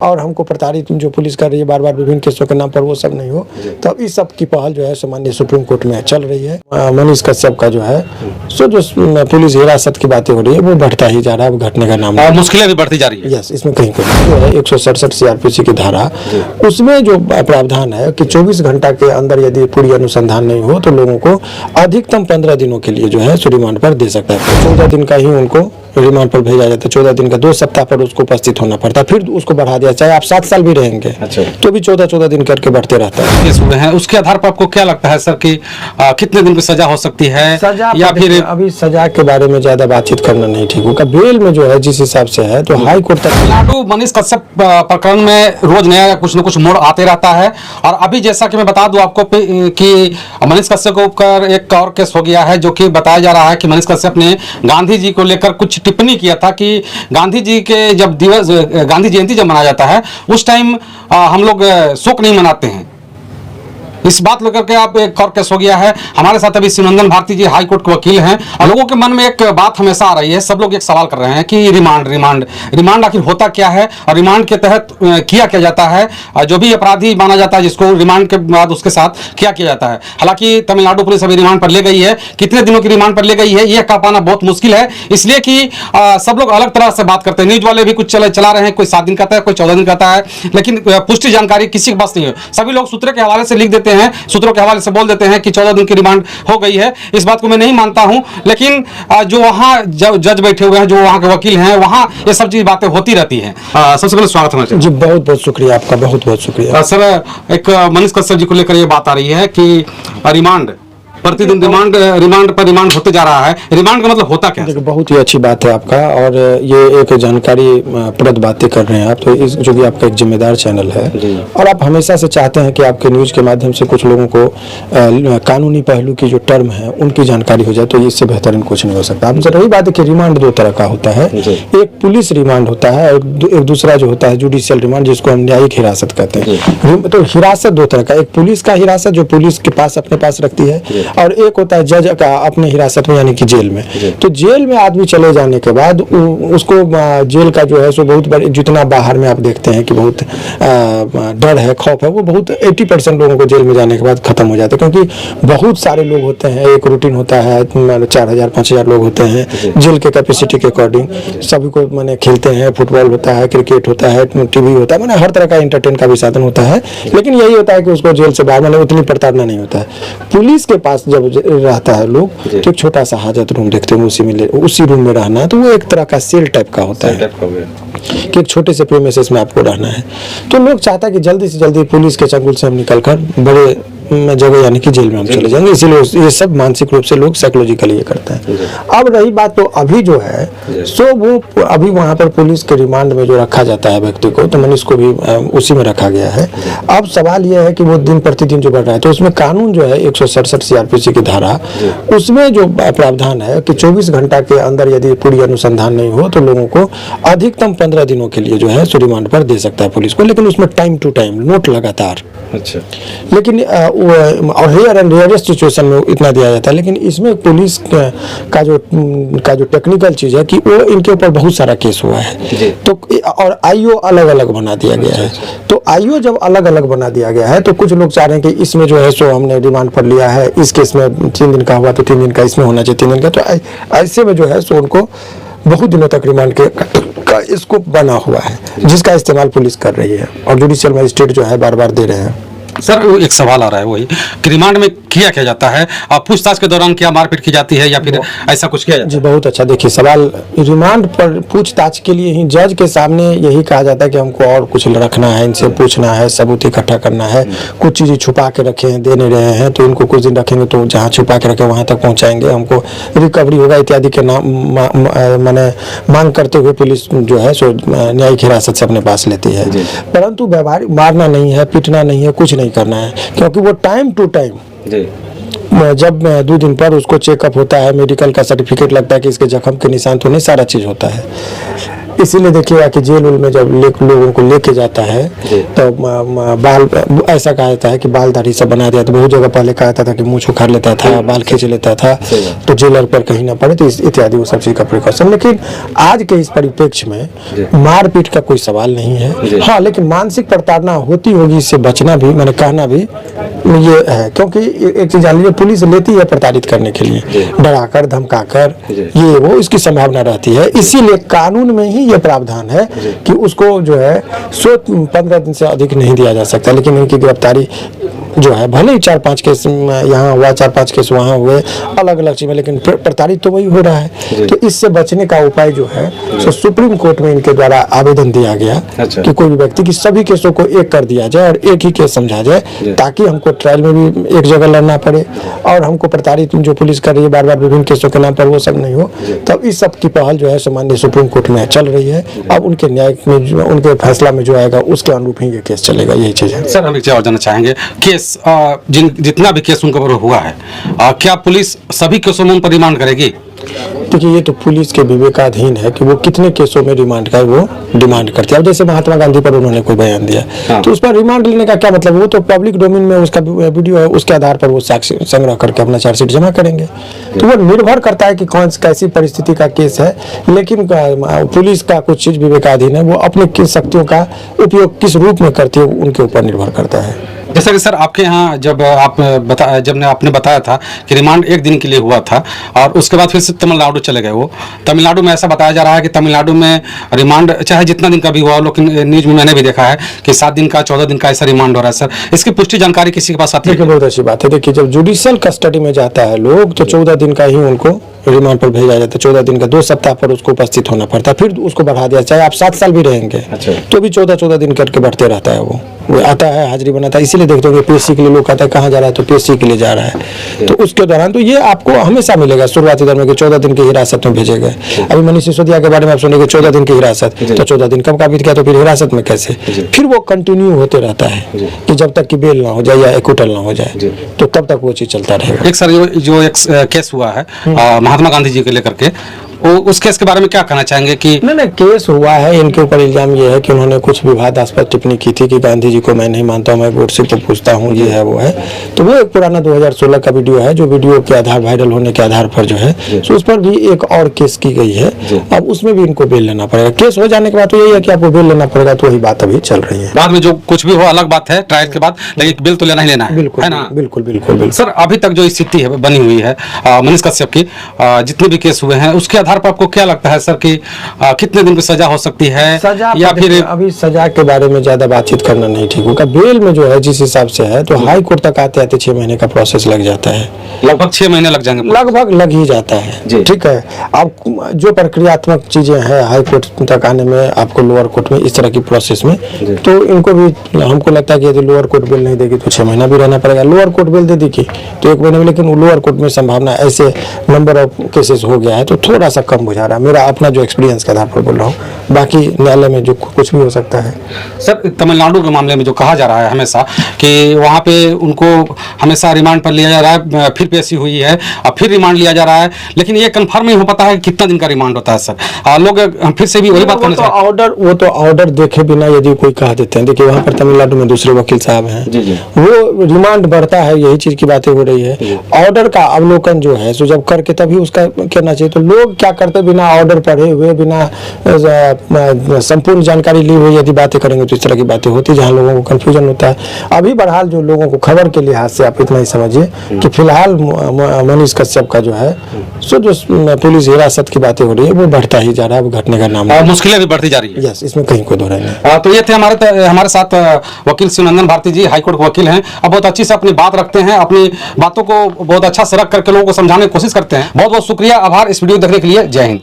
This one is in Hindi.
और हमको प्रताड़ित जो पुलिस कर रही है बार बार विभिन्न केसों के नाम पर, वो सब नहीं हो। तो इस सब की पहल जो है सामान्य सुप्रीम कोर्ट में चल रही है। मनीष कश्यप का जो है सो जो पुलिस हिरासत की बातें हो रही है वो बढ़ता ही जा रहा है, घटने का नाम और मुश्किलें भी बढ़ती जा रही है। यस, इसमें कहीं जो है 167 सीआरपीसी की धारा, उसमें जो प्रावधान है कि 24 घंटा के अंदर यदि पूरी अनुसंधान नहीं हो तो लोगों को अधिकतम 15 दिनों के लिए जो है रिमांड पर दे सकता है। 14 दिन का ही उनको रिमांड पर भेजा जाता है, 14 दिन का 2 सप्ताह पर उसको उपस्थित होना पड़ता है, फिर उसको बढ़ा दिया, चाहे आप 7 साल भी रहेंगे तो भी 14-14 दिन करके बढ़ते रहता है। केस हुए हैं, उसके आधार पर आपको क्या लगता है सर कि कितने दिन की सजा हो सकती है? सजा या फिर अभी सजा के बारे में ज्यादा बातचीत करना नहीं ठीक होगा। बेल में जो है जिस हिसाब से है तो हाई कोर्ट तक तमिलनाडु मनीष कश्यप प्रकरण में रोज नया कुछ न कुछ मोड़ आते रहता है। और अभी जैसा कि मैं बता दूं आपको कि मनीष कश्यप को ऊपर एक और केस हो गया है, जो कि बताया जा रहा है कि मनीष कश्यप ने गांधी जी को लेकर कुछ टिप्पणी किया था कि गांधी जी के जब दिवस गांधी जयंती जब मनाया जाता है उस टाइम हम लोग शोक नहीं मनाते हैं। इस बात लेकर के आप एक और केस हो गया है। हमारे साथ अभी शिवनंदन भारती जी हाई कोर्ट के वकील हैं और लोगों के मन में एक बात हमेशा आ रही है, सब लोग एक सवाल कर रहे हैं कि रिमांड आखिर होता क्या है और रिमांड के तहत किया क्या जाता है? जो भी अपराधी माना जाता है जिसको रिमांड के बाद उसके साथ क्या किया जाता है। हालांकि तमिलनाडु पुलिस अभी रिमांड पर ले गई है, कितने दिनों की रिमांड पर ले गई है यह कह पाना बहुत मुश्किल है, इसलिए कि सब लोग अलग तरह से बात करते हैं। न्यूज वाले भी कुछ चला रहे हैं, कोई 7 दिन कहता है, कोई 14 दिन कहता है, लेकिन पुष्टि जानकारी किसी के पास नहीं है। सभी लोग सूत्रों के हवाले से लिख देते हैं, सूत्रों के हवाले से बोल देते हैं कि 14 दिन की रिमांड हो गई है। इस बात को मैं नहीं मानता हूं, लेकिन जो वहां जज बैठे हुए हैं, जो वहां के वकील हैं, वहां ये सब चीज बातें होती रहती हैं। सबसे पहले स्वागत है जी, बहुत बहुत शुक्रिया आपका, बहुत बहुत शुक्रिया सर। एक मनीष कश्यप जी को लेकर ये बात आ रही है कि रिमांड प्रतिदिन रिमांड होते जा रहा है। रिमांड का मतलब होता क्या है? देखिए, बहुत ही अच्छी बात है आपका, और ये एक जानकारी प्रद बातें कर रहे हैं आप, तो इस जो कि आपका एक जिम्मेदार चैनल है और आप हमेशा से चाहते हैं कि आपके न्यूज के माध्यम से कुछ लोगों को कानूनी पहलू की जो टर्म है उनकी जानकारी हो जाए, तो इससे बेहतरीन कुछ नहीं हो सकता। आपसे रही बात है कि रिमांड 2 तरह का होता है, एक पुलिस रिमांड होता है, एक दूसरा जो होता है जुडिशियल रिमांड, जिसको हम न्यायिक हिरासत कहते हैं। तो हिरासत 2 तरह का, एक पुलिस का हिरासत जो पुलिस के पास अपने पास रखती है, और एक होता है जज का अपने हिरासत में, यानी कि जेल में। तो जेल में आदमी चले जाने के बाद उसको जेल का जो है सो बहुत बड़ी, जितना बाहर में आप देखते हैं कि बहुत डर है, खौफ है, वो बहुत 80% लोगों को जेल में जाने के बाद खत्म हो जाता है, क्योंकि बहुत सारे लोग होते हैं, एक रूटीन होता है, 4000-5000 लोग होते हैं जेल के कैपेसिटी के अकॉर्डिंग, सभी को मैंने खेलते हैं, फुटबॉल होता है, क्रिकेट होता है, टीवी होता है, मैंने हर तरह का एंटरटेन का भी साधन होता है। लेकिन यही होता है कि उसको जेल से बाहर मैंने उतनी प्रताड़ना नहीं होता है। पुलिस के पास जब रहता है लोग, तो एक छोटा सा हाजत रूम देखते हैं, उसी रूम में रहना है, तो वो एक तरह का सेल टाइप का होता है कि एक छोटे से प्रेमिसेस में आपको रहना है। तो लोग चाहता है कि जल्दी से जल्दी पुलिस के चंगुल से हम निकलकर बड़े जगह यानी कि जेल में हम चले जाएंगे, इसीलिए ये सब मानसिक रूप से लोग साइकोलॉजिकली ये करते हैं। अब रही बात, तो अभी जो है सो वो अभी वहाँ पर पुलिस के रिमांड में जो रखा जाता है व्यक्ति को, तो मनीष को भी उसी में रखा गया है। अब सवाल यह है कि वो दिन प्रतिदिन जो बढ़ रहा है, तो उसमें कानून जो है 167 सीआरपीसी की धारा, उसमें जो प्रावधान है कि 24 घंटा के अंदर यदि पूरी अनुसंधान नहीं हो तो लोगों को अधिकतम 15 दिनों के लिए जो है रिमांड पर दे सकता है पुलिस को, लेकिन उसमें टाइम टू टाइम, नोट लगातार। अच्छा, लेकिन और रेयर एंड रेयरेस्ट सिचुएशन में इतना दिया जाता है। लेकिन इसमें पुलिस का जो टेक्निकल चीज है कि वो इनके ऊपर बहुत सारा केस हुआ है, तो और आईओ अलग अलग बना दिया गया है। तो आईओ जब अलग अलग बना दिया गया है, तो कुछ लोग चाह रहे हैं कि इसमें जो है सो हमने रिमांड पर लिया है, इस केस में 3 दिन का हुआ तो 3 दिन का इसमें होना चाहिए, 3 दिन का। तो ऐसे में जो है सो उनको बहुत दिनों तक रिमांड का स्कोप बना हुआ है, जिसका इस्तेमाल पुलिस कर रही है और जुडिशियल मजिस्ट्रेट जो है बार बार दे रहे हैं। सर एक सवाल आ रहा है वही कि रिमांड में किया क्या जाता है और पूछताछ के दौरान क्या मारपीट की जाती है या फिर ऐसा कुछ किया जाता है? जी, बहुत अच्छा। देखिए, सवाल रिमांड पर पूछताछ के लिए ही जज के सामने यही कहा जाता है कि हमको और कुछ रखना है, इनसे पूछना है, सबूत इकट्ठा करना है, कुछ चीज़ें छुपा के रखे हैं, दे नहीं रहे हैं, तो इनको कुछ दिन रखेंगे तो जहाँ छुपा के रखे वहाँ तक पहुँचाएंगे, हमको रिकवरी होगा इत्यादि के नाम मैंने मांग करते हुए पुलिस जो है सो न्यायिक हिरासत से अपने पास लेती है। परंतु व्यवहारिक मारना नहीं है, पीटना नहीं है, कुछ नहीं करना है, क्योंकि वो टाइम टू टाइम जब 2 दिन पर उसको चेकअप होता है, मेडिकल का सर्टिफिकेट लगता है कि इसके जख्म के निशान तो नहीं, सारा चीज होता है। इसीलिए देखिएगा कि जेल उल में जब लोगों को लेके जाता है तो बाल ऐसा कहा जाता है कि बाल दाढ़ी सब बना दिया। तो बहुत जगह पहले कहा जाता था कि मुँह उखाड़ लेता था, बाल खींच लेता था तो जेलर पर कहीं ना पड़े, तो इत्यादि वो सब चीज़ का प्रिकॉशन। लेकिन आज के इस परिप्रेक्ष्य में मारपीट का कोई सवाल नहीं है। हाँ, लेकिन मानसिक प्रताड़ना होती होगी, इससे बचना भी, मैंने कहना भी ये है। क्योंकि एक चीज जान लीजिए, पुलिस लेती है प्रताड़ित करने के लिए, डराकर धमकाकर, ये वो इसकी संभावना रहती है। इसीलिए कानून में ही ये प्रावधान है कि उसको जो है 15 दिन से अधिक नहीं दिया जा सकता। लेकिन इनकी गिरफ्तारी जो है, भले ही 4-5 केस यहाँ हुआ, 4-5 केस वहाँ हुए, अलग अलग चीज़ में, लेकिन प्रताड़ित तो वही हो रहा है। तो इससे बचने का उपाय जो है सो सुप्रीम कोर्ट में इनके द्वारा आवेदन दिया गया कि कोई भी व्यक्ति की सभी केसों को एक कर दिया जाए और एक ही केस समझा जाए, ताकि हमको ट्रायल में भी एक जगह लड़ना पड़े और हमको प्रताड़ित जो पुलिस कर रही है बार बार विभिन्न केसों के नाम पर, वो सब नहीं हो। तब इस सब की पहल जो है सामान्य सुप्रीम कोर्ट में चल रही है। अब उनके न्याय में उनके फैसला में जो आएगा उसके अनुरूप ही ये केस चलेगा, यही चीज़ है। सर, हम एक चीज़ और जानना चाहेंगे, केस जितना भी केस उनके ऊपर हुआ है, क्या पुलिस सभी केसों में उन पर रिमांड करेगी? देखिए, ये तो पुलिस के विवेकाधीन है कि वो कितने केसों में रिमांड का वो डिमांड करती है। अब जैसे महात्मा गांधी पर उन्होंने कोई बयान दिया तो उस पर रिमांड लेने का क्या मतलब? वो तो पब्लिक डोमेन में उसका वीडियो है, उसके आधार पर वो साक्ष्य संग्रह करके अपना चार्जशीट जमा करेंगे। तो वो निर्भर करता है कि कौन कैसी परिस्थिति का केस है। लेकिन पुलिस का कुछ चीज विवेकाधीन है, वो अपने किस शक्तियों का उपयोग किस रूप में करती है उनके ऊपर निर्भर करता है। जैसा कि सर आपके यहाँ जब आपने बताया था कि रिमांड 1 दिन के लिए हुआ था और उसके बाद फिर से तमिलनाडु चले गए। वो तमिलनाडु में ऐसा बताया जा रहा है कि तमिलनाडु में रिमांड चाहे जितना दिन का भी हुआ, लेकिन न्यूज में मैंने भी देखा है कि 7 दिन का 14 दिन का ऐसा रिमांड हो रहा है। सर, इसकी पुष्टि जानकारी किसी के पास आती है? बहुत अच्छी बात है। देखिए, जब जुडिशियल कस्टडी में जाता है लोग तो 14 दिन का ही उनको रिमांड पर भेजा जाता है। 14 दिन का 2 सप्ताह पर उसको उपस्थित होना पड़ता है, फिर उसको बढ़ा दिया। चाहे आप 7 साल भी रहेंगे तो भी 14-14 दिन करके बढ़ते रहता है। वो आता है, हाजिरी बनाता है। इसीलिए देखते होंगे पीएससी के लिए लोग कहते हैं कहाँ जा रहा है, तो पीएससी के लिए जा रहा है। तो उसके दौरान तो ये आपको हमेशा मिलेगा शुरुआती दौर में कि 14 दिन की हिरासत में भेजे गए। अभी मनीष सिसोदिया के बारे में आप सुनेंगे 14 दिन की हिरासत, तो 14 दिन कब का बीत गया तो फिर हिरासत में कैसे? फिर वो कंटिन्यू होते रहता है कि जब तक कि बेल ना हो जाए या एक्विटल ना हो जाए, तो तब तक वो चीज चलता रहेगा। एक सर जो एक केस हुआ है महात्मा गांधी जी को लेकर के, उस केस के बारे में क्या कहना चाहेंगे? कि नहीं, केस हुआ है, इनके ऊपर इल्जाम ये है कि उन्होंने कुछ विवादास्पद टिप्पणी की थी कि गांधी जी को मैं नहीं मानता हूँ, मैं गोडसे को पूछता हूँ, ये है वो है। तो वो एक पुराना 2016 का वीडियो है, जो वीडियो के आधार वायरल होने के आधार पर जो है तो उस पर भी एक और केस की गई है। अब उसमें भी इनको बेल लेना पड़ेगा। केस हो जाने के बाद तो यही है कि आपको बेल लेना पड़ेगा, तो वही बात अभी चल रही है। बाद में जो कुछ भी हो अलग बात है, ट्रायल के बाद, लेकिन बिल तो लेना ही लेना है। बिल्कुल है ना? बिल्कुल बिल्कुल बिल्कुल। सर, अभी तक जो स्थिति है बनी हुई है मनीष कश्यप की, जितने भी केस हुए हैं उसके आधार पर आपको क्या लगता है सर कि कितने दिन की सजा हो सकती है? सजा या फिर अभी सजा के बारे में ज्यादा बातचीत करना नहीं ठीक होगा। बेल में जो है जिस हिसाब से है तो हाई कोर्ट तक आते आते 6 महीने का प्रोसेस लग जाता है। लगभग 6 महीने लग जाएंगे। लगभग लग ही जाता है। ठीक है। अब जो प्रक्रियात्मक चीजें हैं हाई कोर्ट तक आने में, आपको लोअर कोर्ट में इस तरह की प्रोसेस में, तो इनको भी हमको लगता है कि यदि लोअर कोर्ट बेल नहीं देगी तो 6 महीना भी रहना पड़ेगा। लोअर कोर्ट बेल दे देगी तो 1 महीने में, लेकिन लोअर कोर्ट में संभावना ऐसे नंबर ऑफ केसेस हो गया है तो थोड़ा सा कम बुझा रहा है। मेरा अपना जो एक्सपीरियंस के आधार पर बोल रहा हूँ, बाकी न्यायालय में जो कुछ भी हो सकता है। सर, तमिलनाडु के मामले में जो कहा जा रहा है हमेशा कि वहाँ पे उनको हमेशा रिमांड पर लिया जा रहा है, फिर पेशी हुई है और फिर रिमांड लिया जा रहा है, लेकिन ये कंफर्म नहीं हो पाता है कितना दिन का रिमांड होता है। सर, लोग फिर से भी वही बात करना चाहते हैं। वो तो ऑर्डर देखे बिना यदि कोई कह देते हैं। देखिए, वहाँ पर तमिलनाडु में दूसरे वकील साहब हैं, वो रिमांड बढ़ता है, यही चीज की बातें हो रही है। ऑर्डर का अवलोकन जो है सो जब करके तभी उसका करना चाहिए। तो लोग क्या करते, बिना ऑर्डर पढ़े हुए, बिना संपूर्ण जानकारी ली हुई यदि बातें करेंगे तो इस तरह की बातें होती है जहाँ लोगों को कंफ्यूजन होता है। अभी बहरहाल जो लोगों को खबर के लिहाज से आप इतना ही समझिए कि फिलहाल मनीष कश्यप का जो है सो जो पुलिस हिरासत की बातें हो रही है वो बढ़ता ही जा रहा है, वो घटने का नाम है, मुश्किलें भी बढ़ती जा रही है। यस, इसमें कहीं कोई दो राय नहीं। तो ये थे हमारे साथ वकील शिवनंदन भारती जी, हाईकोर्ट के वकील हैं। अब बहुत अच्छी से अपनी बात रखते हैं, अपनी बातों को बहुत अच्छा से रख करके लोगों को समझाने की कोशिश करते हैं। बहुत बहुत शुक्रिया, आभार इस वीडियो देखने के लिए। जय हिंद।